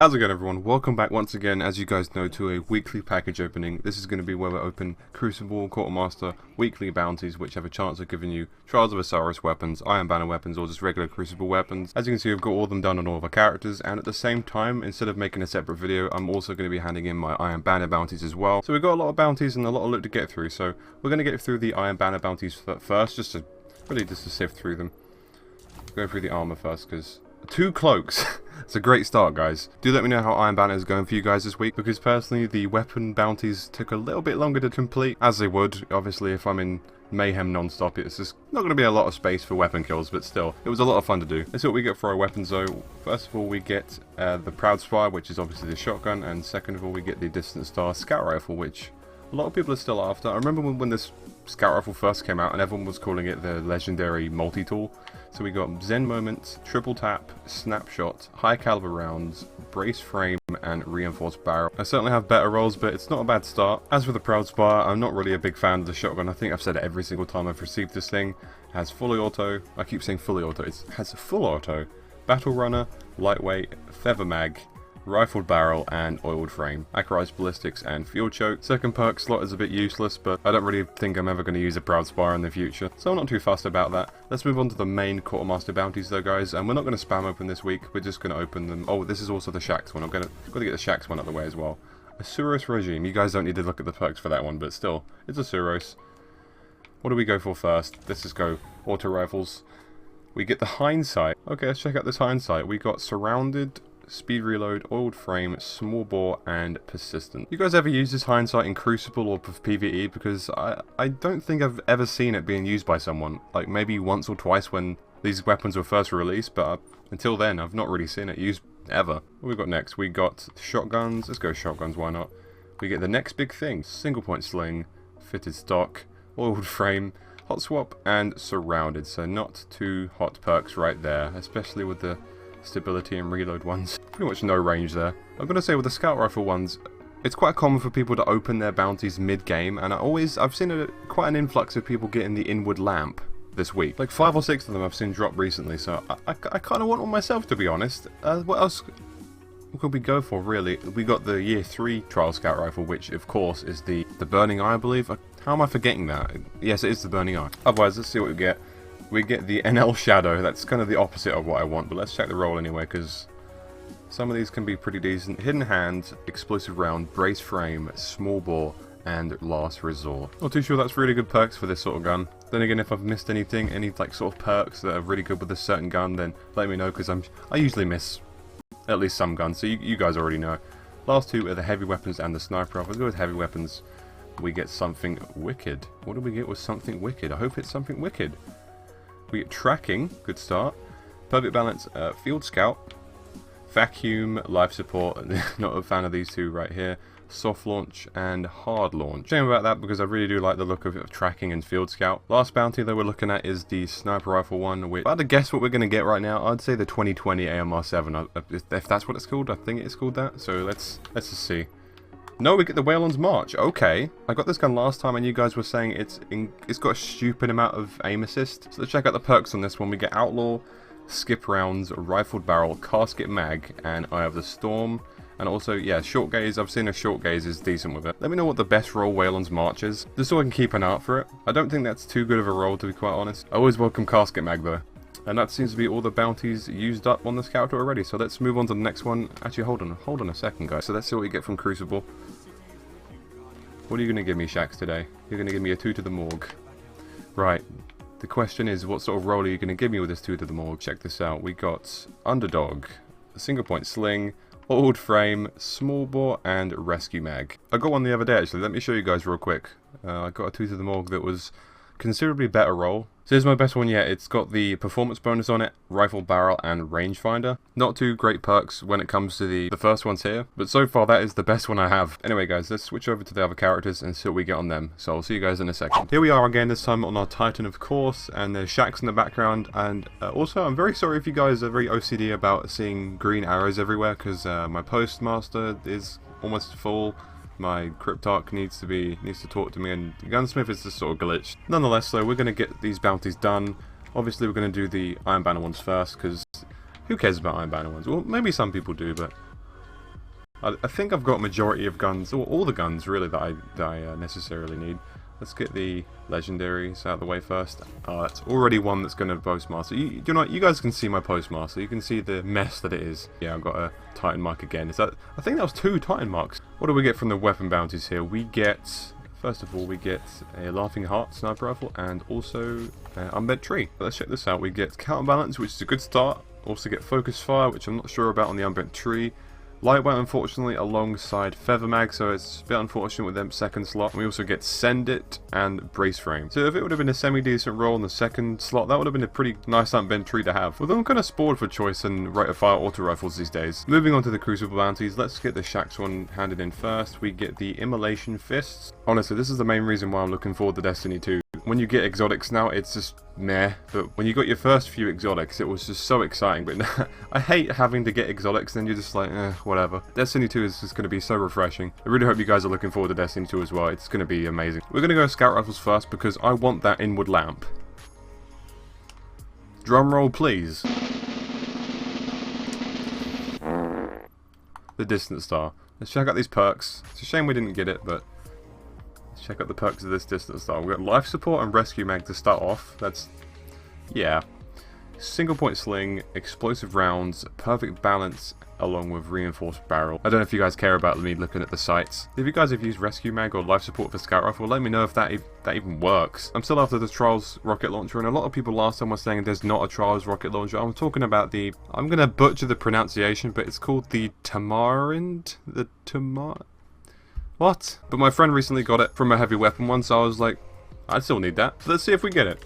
How's it going, everyone? Welcome back once again, as you guys know, to a weekly package opening. This is going to be where we open Crucible Quartermaster weekly bounties, which have a chance of giving you Trials of Osiris weapons, Iron Banner weapons, or just regular Crucible weapons. As you can see, we've got all of them done on all of our characters, and at the same time, instead of making a separate video, I'm also going to be handing in my Iron Banner bounties as well. So we've got a lot of bounties and a lot of loot to get through, so we're going to get through the Iron Banner bounties first, just to sift through them. Go through the armor first, because 2 cloaks. It's a great start, guys. Do let me know how Iron Banner is going for you guys this week, because personally the weapon bounties took a little bit longer to complete, as they would. Obviously, if I'm in mayhem non-stop, it's just not going to be a lot of space for weapon kills, but still, it was a lot of fun to do. Let's see what we get for our weapons though. First of all, we get the Proud Spire, which is obviously the shotgun, and second of all, we get the Distant Star Scout Rifle, which a lot of people are still after. I remember when this Scout Rifle first came out and everyone was calling it the legendary multi-tool. So we got Zen Moment, Triple Tap, Snapshot, High Caliber Rounds, Brace Frame, and Reinforced Barrel. I certainly have better rolls, but it's not a bad start. As for the Proud Spire, I'm not really a big fan of the shotgun. I think I've said it every single time I've received this thing. It has fully auto, I keep saying fully auto, it has full auto, Battle Runner, Lightweight, Feather Mag, Rifled Barrel, and Oiled Frame, Accurized Ballistics, and Field Choke. Second perk slot is a bit useless, but I don't really think I'm ever going to use a Proud Spire in the future, so I'm not too fussed about that. Let's move on to the main Quartermaster bounties though, guys, and we're not going to spam open this week, we're just going to open them. Oh, this is also the Shaxx one. I'm going to get the Shaxx one out of the way as well. Osiris Regime. You guys don't need to look at the perks for that one, but still, it's Osiris. What do we go for first? Let's just go Auto Rifles. We get the Hindsight. Okay, let's check out this Hindsight. We got Surrounded, Speed Reload, Oiled Frame, Small Bore, and Persistent. You guys ever use this Hindsight in Crucible or PvE? Because I don't think I've ever seen it being used by someone. Like maybe once or twice when these weapons were first released, but until then I've not really seen it used ever. What we got next? We got shotguns. Let's go shotguns, why not? We get the next big thing. Single Point Sling, Fitted Stock, Oiled Frame, Hot Swap, and Surrounded. So not too hot perks right there, especially with the stability and reload ones. Pretty much no range there. I'm going to say with the Scout Rifle ones, it's quite common for people to open their bounties mid-game, and I've seen quite an influx of people getting the Inward Lamp this week. Like 5 or 6 of them I've seen drop recently, so I kind of want one myself, to be honest. What else could we go for, really? We got the Year 3 Trial Scout Rifle, which of course is the Burning Eye, I believe. How am I forgetting that? Yes, it is the Burning Eye. Otherwise, let's see what we get. We get the NL Shadow. That's kind of the opposite of what I want, but let's check the roll anyway, because some of these can be pretty decent. Hidden Hand, Explosive Round, Brace Frame, Small Bore, and Last Resort. Not too sure that's really good perks for this sort of gun. Then again, if I've missed anything, any like sort of perks that are really good with a certain gun, then let me know, because I usually miss at least some guns, so you guys already know. Last two are the Heavy Weapons and the Sniper Rifle. Let's go with Heavy Weapons. We get something wicked. What do we get with something wicked? I hope it's something wicked. We get Tracking, good start. Perfect Balance, Field Scout, Vacuum, Life Support, not a fan of these two right here. Soft Launch and Hard Launch. Shame about that, because I really do like the look of Tracking and Field Scout. Last bounty that we're looking at is the Sniper Rifle one, which, if I had to guess what we're going to get right now, I'd say the 2020 AMR7, if that's what it's called. I think it's called that, so let's just see. No, we get the Whalen's March. Okay. I got this gun last time and you guys were saying it's got a stupid amount of aim assist. So let's check out the perks on this one. We get Outlaw, Skip Rounds, Rifled Barrel, Casket Mag, and Eye of the Storm. And also, yeah, Short Gaze. I've seen a Short Gaze is decent with it. Let me know what the best roll Whalen's March is, just so I can keep an eye out for it. I don't think that's too good of a roll, to be quite honest. I always welcome Casket Mag though. And that seems to be all the bounties used up on this character already. So let's move on to the next one. Actually, hold on a second, guys. So let's see what we get from Crucible. What are you going to give me, Shaxx, today? You're going to give me a 2 to the morgue. Right. The question is, what sort of roll are you going to give me with this 2 to the morgue? Check this out. We got Underdog, Single Point Sling, Oiled Frame, Small Bore, and Rescue Mag. I got one the other day, actually. Let me show you guys real quick. I got a 2 to the morgue that was considerably better roll. So here's my best one yet. It's got the performance bonus on it, Rifle Barrel, and Rangefinder. Not too great perks when it comes to the first ones here, but so far that is the best one I have. Anyway guys, let's switch over to the other characters and see what we get on them. So I'll see you guys in a second. Here we are again, this time on our Titan, of course, and there's Shaxx in the background. And also, I'm very sorry if you guys are very OCD about seeing green arrows everywhere, because my Postmaster is almost full. My Cryptarch needs to talk to me, and Gunsmith is just sort of glitched. Nonetheless, though, we're going to get these bounties done. Obviously, we're going to do the Iron Banner ones first, because who cares about Iron Banner ones? Well, maybe some people do, but I think I've got a majority of guns, or all the guns really that I necessarily need. Let's get the legendaries out of the way first. Oh, that's already one that's going to postmaster. You guys can see my postmaster. You can see the mess that it is. Yeah, I've got a Titan mark again. I think that was 2 Titan marks. What do we get from the weapon bounties here? We get, first of all, we get a Laughing Heart sniper rifle and also an unbent tree. Let's check this out. We get counterbalance, which is a good start. Also get focus fire, which I'm not sure about on the unbent tree. Lightweight, unfortunately, alongside Feather Mag, so it's a bit unfortunate with them second slot. We also get Send It and Brace Frame. So if it would have been a semi-decent roll in the second slot, that would have been a pretty nice unbent tree to have. Although I'm kind of spoiled for choice and rate of fire auto rifles these days. Moving on to the Crucible bounties, let's get the Shaxx one handed in first. We get the Immolation Fists. Honestly, this is the main reason why I'm looking forward to Destiny 2. When you get exotics now, it's just meh, but when you got your first few exotics, it was just so exciting. But I hate having to get exotics, then you're just like, whatever. Destiny 2 is just going to be so refreshing. I really hope you guys are looking forward to Destiny 2 as well. It's going to be amazing. We're going to go scout rifles first because I want that inward lamp. Drum roll, please. The Distant Star. Let's check out these perks. It's a shame we didn't get it, but check out the perks of this Distant Star. We've got Life Support and Rescue Mag to start off. That's, yeah. Single Point Sling, Explosive Rounds, Perfect Balance, along with Reinforced Barrel. I don't know if you guys care about me looking at the sights. If you guys have used Rescue Mag or Life Support for Scout Rifle, let me know if that even works. I'm still after the Trials Rocket Launcher, and a lot of people last time were saying there's not a Trials Rocket Launcher. I'm talking about the, I'm going to butcher the pronunciation, but it's called the Tamarind? What? But my friend recently got it from a heavy weapon one, so I was like, I still need that. So let's see if we get it.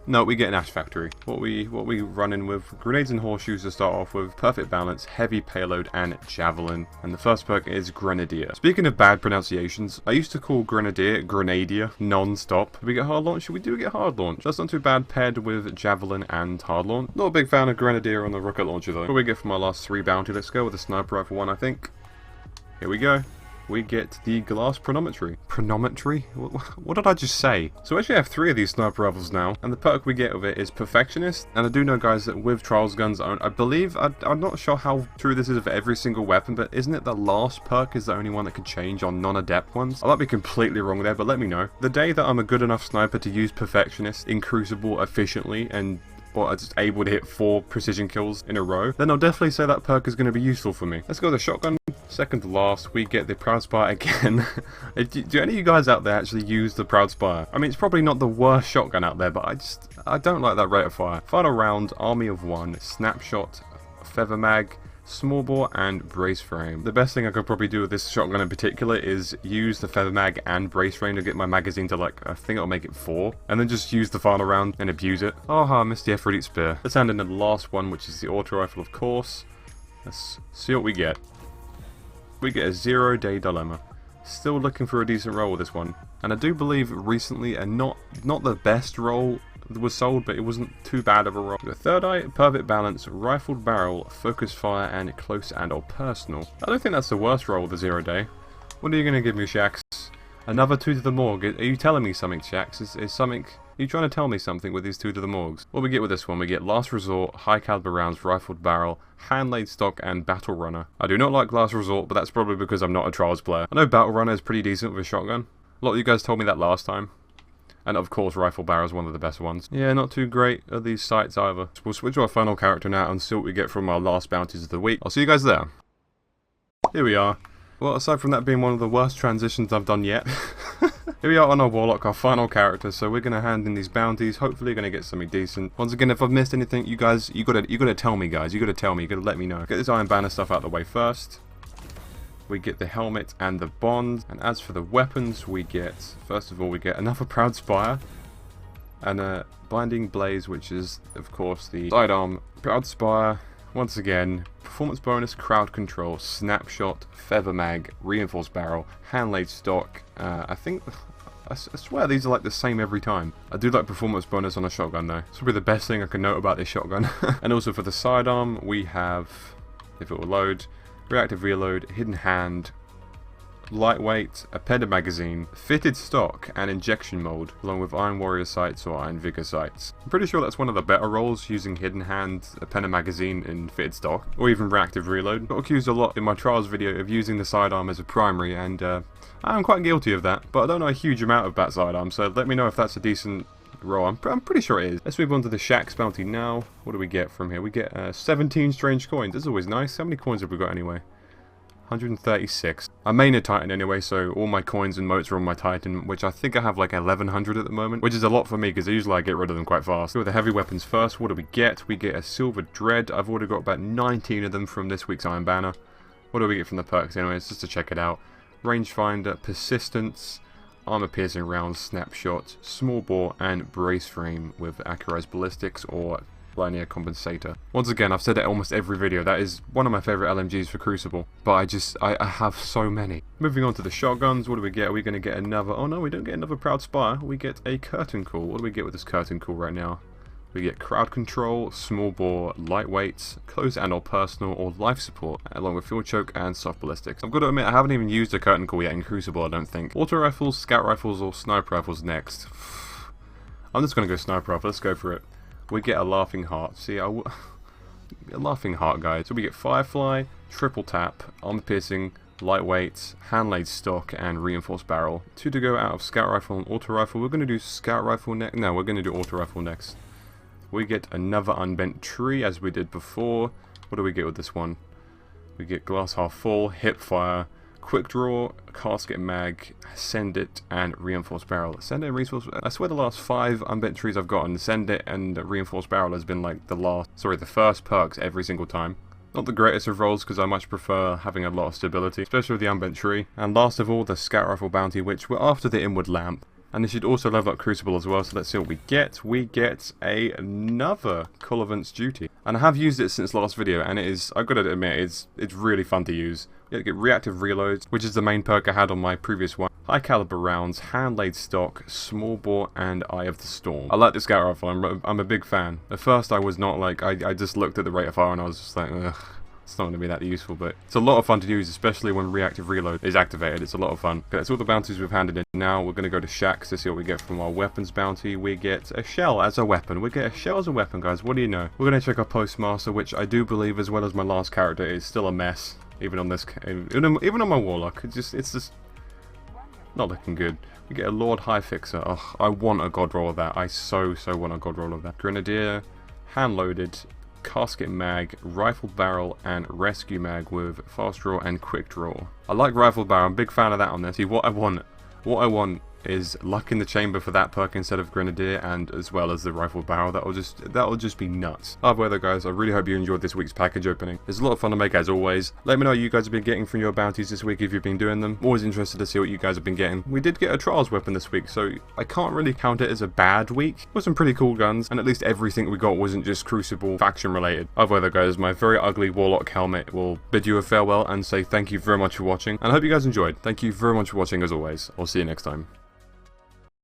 No, we get an Ash Factory. What we running with? Grenades and Horseshoes to start off with. Perfect Balance, Heavy Payload, and Javelin. And the first perk is Grenadier. Speaking of bad pronunciations, I used to call Grenadier non-stop. We get Hard Launch? We do get Hard Launch. That's not too bad paired with Javelin and Hard Launch. Not a big fan of Grenadier on the Rocket Launcher though. What do we get from our last 3 bounty? Let's go with the Sniper Rifle one, I think. Here we go. We get the Glass Promontory. Promontory? What did I just say? So we actually have 3 of these sniper rifles now, and the perk we get with it is Perfectionist. And I do know, guys, that with Trials guns, I believe, I'm not sure how true this is of every single weapon, but isn't it the last perk is the only one that can change on non-adept ones? I might be completely wrong there, but let me know. The day that I'm a good enough sniper to use Perfectionist in Crucible efficiently and or just able to hit 4 precision kills in a row, then I'll definitely say that perk is going to be useful for me. Let's go with the shotgun. Second to last, we get the Proud Spire again. Do any of you guys out there actually use the Proud Spire? I mean, it's probably not the worst shotgun out there, but I don't like that rate of fire. Final round, Army of One, Snapshot, Feather Mag, Small Bore, and Brace Frame. The best thing I could probably do with this shotgun in particular is use the Feather Mag and Brace Frame to get my magazine to, like, I think it'll make it 4, and then just use the final round and abuse it. Oh, I missed the Aphrodite Spear. Let's hand in the last one, which is the Auto Rifle, of course. Let's see what we get. We get a 0-day dilemma. Still looking for a decent roll with this one. And I do believe recently, and not the best roll was sold, but it wasn't too bad of a roll. The third eye, Perfect Balance, Rifled Barrel, Focus Fire, and Close and or Personal. I don't think that's the worst roll with the 0-day. What are you going to give me, Shaxx? Another 2 to the morgue. Are you telling me something, Shaxx? Is something... Are you trying to tell me something with these 2 to the morgues? What we get with this one? We get Last Resort, High Caliber Rounds, Rifled Barrel, Hand-Laid Stock, and Battle Runner. I do not like Last Resort, but that's probably because I'm not a Trials player. I know Battle Runner is pretty decent with a shotgun. A lot of you guys told me that last time. And of course, Rifle Barrel is one of the best ones. Yeah, not too great are these sights either. We'll switch to our final character now and see what we get from our last bounties of the week. I'll see you guys there. Here we are. Well, aside from that being one of the worst transitions I've done yet. Here we are on our Warlock, our final character, so we're going to hand in these bounties, hopefully going to get something decent. Once again, if I've missed anything, you guys, you gotta tell me, guys, you gotta let me know. Get this Iron Banner stuff out of the way first. We get the helmet and the bond, and as for the weapons, we get, first of all, we get another Proud Spire, and a Blinding Blaze, which is, of course, the sidearm. Proud Spire, once again, performance bonus, crowd control, snapshot, feather mag, reinforced barrel, hand-laid stock. I swear these are like the same every time. I do like performance bonus on a shotgun though. It's probably the best thing I can note about this shotgun. And also for the sidearm, we have, if it will load, reactive reload, hidden hand, lightweight, appended magazine, fitted stock, and injection mold, along with Iron Warrior sights or Iron Vigor sights. I'm pretty sure that's one of the better rolls, using hidden hand, appended magazine, and fitted stock, or even reactive reload. Got accused a lot in my trials video of using the sidearm as a primary, and I'm quite guilty of that, but I don't know a huge amount about sidearm, so let me know if that's a decent roll. I'm pretty sure it is. Let's move on to the Shaxx bounty now. What do we get from here? We get 17 strange coins. This is always nice. How many coins have we got anyway? 136. I main a Titan anyway, so all my coins and motes are on my Titan, which I think I have like 1100 at the moment, which is a lot for me because usually I get rid of them quite fast. With the heavy weapons first, what do we get? We get a Silver Dread. I've already got about 19 of them from this week's Iron Banner. What do we get from the perks anyways, just to check it out? Rangefinder, Persistence, Armor Piercing Rounds, Snapshot, Small Bore, and Brace Frame with Accurized Ballistics or Linear Compensator. Once again, I've said it almost every video, that is one of my favourite LMGs for Crucible, but I have so many. Moving on to the shotguns, what do we get? Are we going to get another... Oh no, we don't get another Proud Spire, we get a Curtain Call. What do we get with this Curtain Call right now? We get Crowd Control, Small Bore, Lightweight, Close and or Personal, or Life Support, along with Field Choke and Soft Ballistics. I've got to admit, I haven't even used a Curtain Call yet in Crucible, I don't think. Auto Rifles, Scout Rifles, or Sniper Rifles next. I'm just going to go Sniper Rifle, let's go for it. We get a Laughing Heart. See, a Laughing Heart, guys. So we get Firefly, Triple Tap, Armor Piercing, Lightweight, Hand-Laid Stock, and Reinforced Barrel. 2 to go out of Scout Rifle and Auto Rifle. We're going to do Scout Rifle next. No, we're going to do Auto Rifle next. We get another Unbent Tree, as we did before. What do we get with this one? We get Glass Half Full, Hip Fire, Quick Draw, Casket Mag, Send It, and Reinforced Barrel. Send It and Reinforced... I swear the last 5 Unbent Trees I've gotten, Send It and Reinforced Barrel has been like the first perks every single time. Not the greatest of rolls because I much prefer having a lot of stability, especially with the Unbent Tree. And last of all, the Scout Rifle bounty, which we're after the Inward Lamp. And this should also level up Crucible as well, so let's see what we get. We get another Colivant's Duty. And I have used it since last video, and it is, I've got to admit, it's really fun to use. You get Reactive Reloads, which is the main perk I had on my previous one. High Caliber Rounds, Hand-Laid Stock, Small Bore, and Eye of the Storm. I like the Scout Rifle, I'm a big fan. At first I was not like, I just looked at the rate of fire and I was just like, ugh. It's not going to be that useful, but it's a lot of fun to use, especially when Reactive Reload is activated. It's a lot of fun. Okay, that's all the bounties we've handed in. Now we're going to go to Shaxx to see what we get from our weapons bounty. We get a shell as a weapon. We get a shell as a weapon, guys. What do you know? We're going to check our Postmaster, which I do believe, as well as my last character, is still a mess. Even on this, even on my Warlock, it's just not looking good. We get a Lord High Fixer. Oh, I want a God Roll of that. I so want a God Roll of that. Grenadier, Hand Loaded, Casket Mag, Rifle Barrel, and Rescue Mag with Fast Draw and Quick Draw. I like Rifle Barrel, I'm a big fan of that on this. See, what I want is Luck in the Chamber for that perk instead of Grenadier, and as well as the Rifle Barrel. That'll just be nuts. Either way though, guys, I really hope you enjoyed this week's package opening. It's a lot of fun to make as always. Let me know what you guys have been getting from your bounties this week if you've been doing them. I'm always interested to see what you guys have been getting. We did get a Trials weapon this week, so I can't really count it as a bad week. With some pretty cool guns, and at least everything we got wasn't just Crucible faction related. Either way though, guys, my very ugly Warlock helmet will bid you a farewell and say thank you very much for watching, and I hope you guys enjoyed. Thank you very much for watching as always. I'll see you next time.